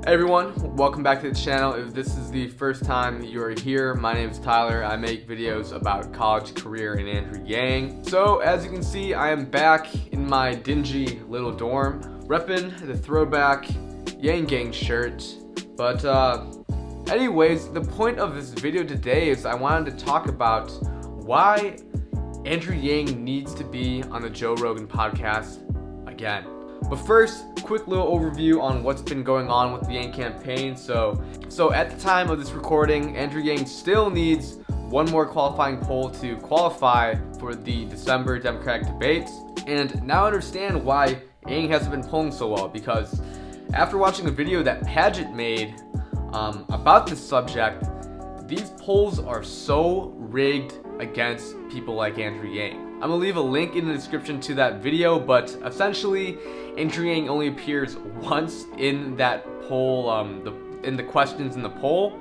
Hey everyone, welcome back to the channel. If this is the first time you're here, my name is Tyler. I make videos about college, career, and Andrew Yang. So as you can see, I am back in my dingy little dorm, repping the throwback Yang Gang shirt. But anyways, the point of this video today is I wanted to talk about why Andrew Yang needs to be on the Joe Rogan Podcast again. But first, quick little overview on what's been going on with the Yang campaign. So at the time of this recording, Andrew Yang still needs one more qualifying poll to qualify for the December Democratic debates. And now I understand why Yang hasn't been polling so well, because after watching a video that Paget made about this subject, these polls are so rigged against people like Andrew Yang. I'm gonna leave a link in the description to that video, but essentially Andrew Yang only appears once in that poll, in the questions in the poll,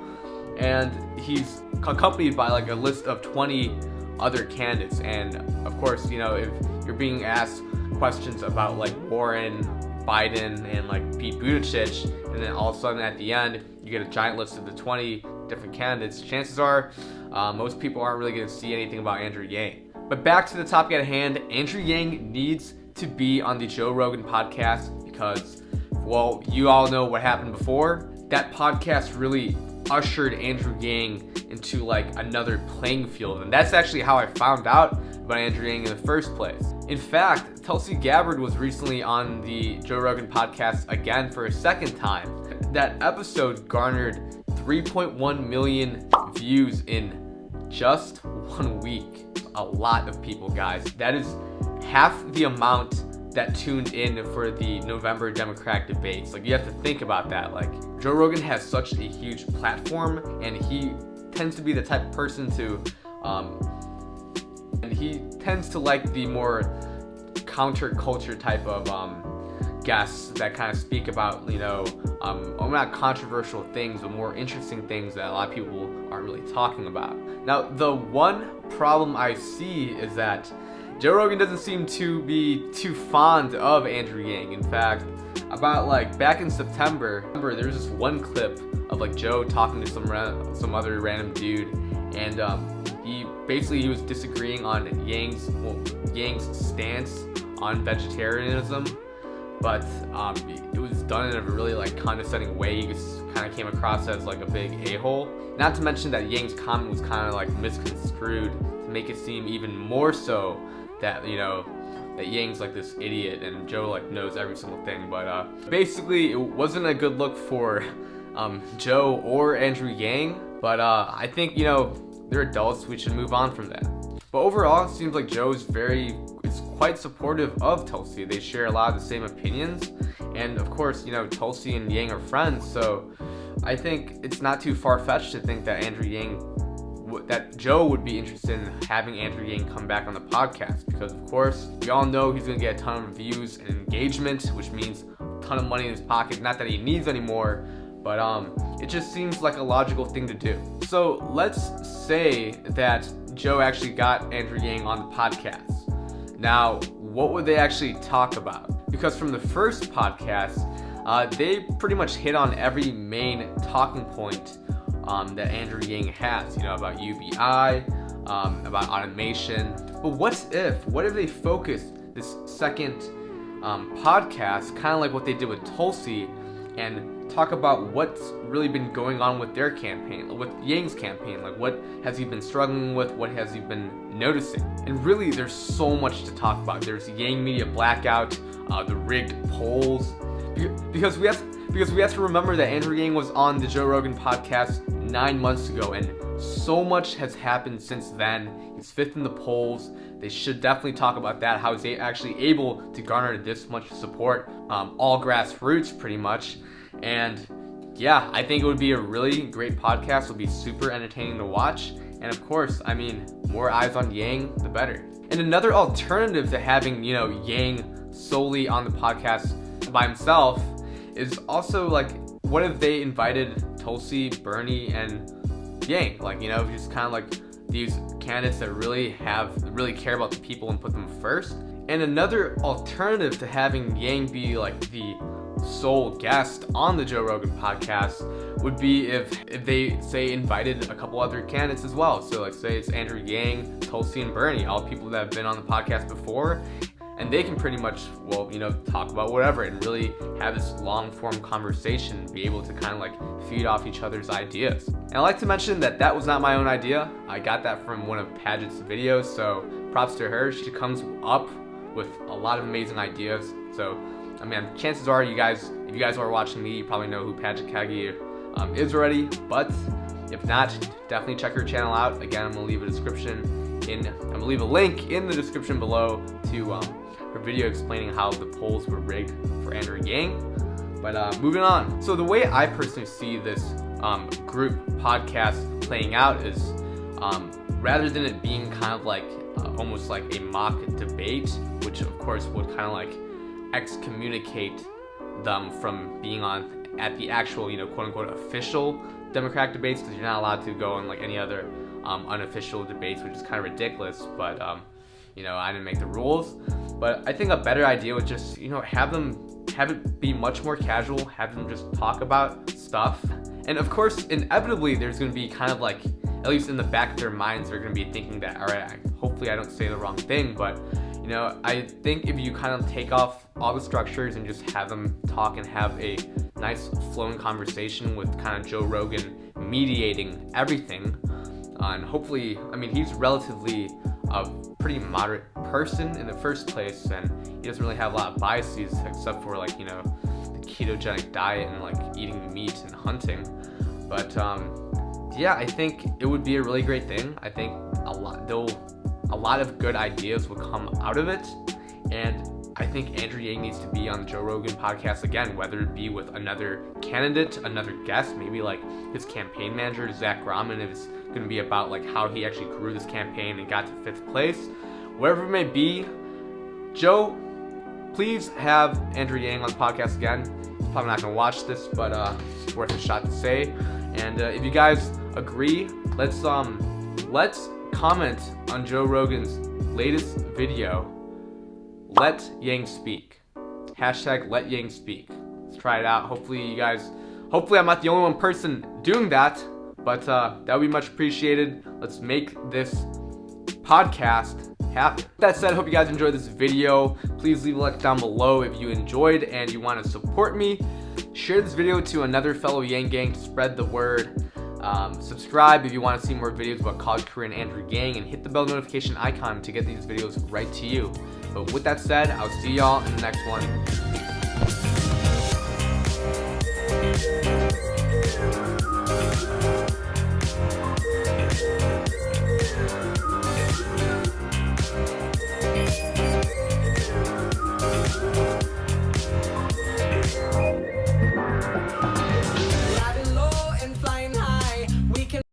and he's accompanied by like a list of 20 other candidates. And of course, you know, if you're being asked questions about like Warren, Biden, and like Pete Buttigieg, and then all of a sudden at the end you get a giant list of the 20 different candidates, chances are most people aren't really going to see anything about Andrew Yang. But back to the topic at hand, Andrew Yang needs to be on the Joe Rogan Podcast because, well, you all know what happened before. That podcast really ushered Andrew Yang into like another playing field, and that's actually how I found out about Andrew Yang in the first place. In fact, Tulsi Gabbard was recently on the Joe Rogan Podcast again for a second time. That episode garnered 3.1 million views in just 1 week. A lot of people, guys. That is half the amount that tuned in for the November Democratic debates. Like, you have to think about that. Like, Joe Rogan has such a huge platform, and he tends to be the type of person to and he tends to like the more counterculture type of guests that kind of speak about, you know, not controversial things, but more interesting things that a lot of people aren't really talking about. Now, the one problem I see is that Joe Rogan doesn't seem to be too fond of Andrew Yang. In fact, about like back in September, there was this one clip of like Joe talking to some other random dude, and he was disagreeing on Yang's stance on vegetarianism. But it was done in a really like condescending way. He just kind of came across as like a big a-hole. Not to mention that Yang's comment was kind of like misconstrued to make it seem even more so that, you know, that Yang's like this idiot and Joe like knows every single thing. But basically it wasn't a good look for Joe or Andrew Yang. But I think, you know, they're adults. We should move on from that. But overall, it seems like Joe's quite supportive of Tulsi. They share a lot of the same opinions, and of course, you know, Tulsi and Yang are friends, so I think it's not too far-fetched to think that that Joe would be interested in having Andrew Yang come back on the podcast, because of course, we all know he's gonna get a ton of views and engagement, which means a ton of money in his pocket. Not that he needs anymore, but it just seems like a logical thing to do. So let's say that Joe actually got Andrew Yang on the podcast. Now, what would they actually talk about? Because from the first podcast, they pretty much hit on every main talking point that Andrew Yang has, you know, about UBI, about automation. But what if they focus this second podcast, kind of like what they did with Tulsi, and talk about what's really been going on with their campaign, with Yang's campaign, like what has he been struggling with, what has he been noticing. And really, there's so much to talk about. There's Yang Media Blackout, the rigged polls, because we have to remember that Andrew Yang was on the Joe Rogan Podcast 9 months ago, and so much has happened since then. He's fifth in the polls. They should definitely talk about that, how he's actually able to garner this much support, all grassroots pretty much. And yeah, I think it would be a really great podcast. It'll be super entertaining to watch. And of course, I mean, more eyes on Yang, the better. And another alternative to having, you know, Yang solely on the podcast by himself is also like, what if they invited Tulsi, Bernie, and Yang? Like, you know, just kind of like these candidates that really care about the people and put them first. And another alternative to having Yang be like the sole guest on the Joe Rogan podcast would be if they say invited a couple other candidates as well. So like say it's Andrew Yang, Tulsi, and Bernie, all people that have been on the podcast before, and they can pretty much, well, you know, talk about whatever and really have this long form conversation, be able to kind of like feed off each other's ideas. And I'd like to mention that was not my own idea. I got that from one of Paget's videos, so props to her. She comes up with a lot of amazing ideas. So I mean, chances are if you guys are watching me, you probably know who Paget Kagi is already, but if not, definitely check her channel out. Again, I'm gonna leave a link in the description below to her video explaining how the polls were rigged for Andrew Yang. But moving on. So the way I personally see this group podcast playing out is rather than it being kind of like almost like a mock debate, which of course would kind of like excommunicate them from being on at the actual, you know, quote unquote official Democratic debates, because you're not allowed to go on like any other unofficial debates, which is kind of ridiculous. But you know, I didn't make the rules. But I think a better idea would just, you know, have it be much more casual, have them just talk about stuff. And of course, inevitably, there's going to be kind of like, at least in the back of their minds, they're going to be thinking that, all right, hopefully I don't say the wrong thing. But, you know, I think if you kind of take off all the structures and just have them talk and have a nice flowing conversation with kind of Joe Rogan mediating everything, and hopefully, I mean, he's relatively a pretty moderate person in the first place, and he doesn't really have a lot of biases except for like, you know, the ketogenic diet and like eating meat and hunting. But yeah, I think it would be a really great thing. I think a lot of good ideas will come out of it, and I think Andrew Yang needs to be on the Joe Rogan podcast again, whether it be with another candidate, another guest, maybe like his campaign manager, Zach Graham, if it's going to be about like how he actually grew this campaign and got to 5th place. Wherever it may be, Joe, please have Andrew Yang on the podcast again. He's probably not going to watch this, but it's worth a shot to say. And if you guys agree, let's comment on Joe Rogan's latest video, Let Yang Speak. Hashtag Let Yang Speak. Let's try it out. Hopefully I'm not the only one person doing that, but that would be much appreciated. Let's make this podcast happen. With that said, I hope you guys enjoyed this video. Please leave a like down below if you enjoyed and you want to support me. Share this video to another fellow Yang Gang to spread the word. Subscribe if you want to see more videos about college career and Andrew Yang, and hit the bell notification icon to get these videos right to you. But with that said, I'll see y'all in the next one.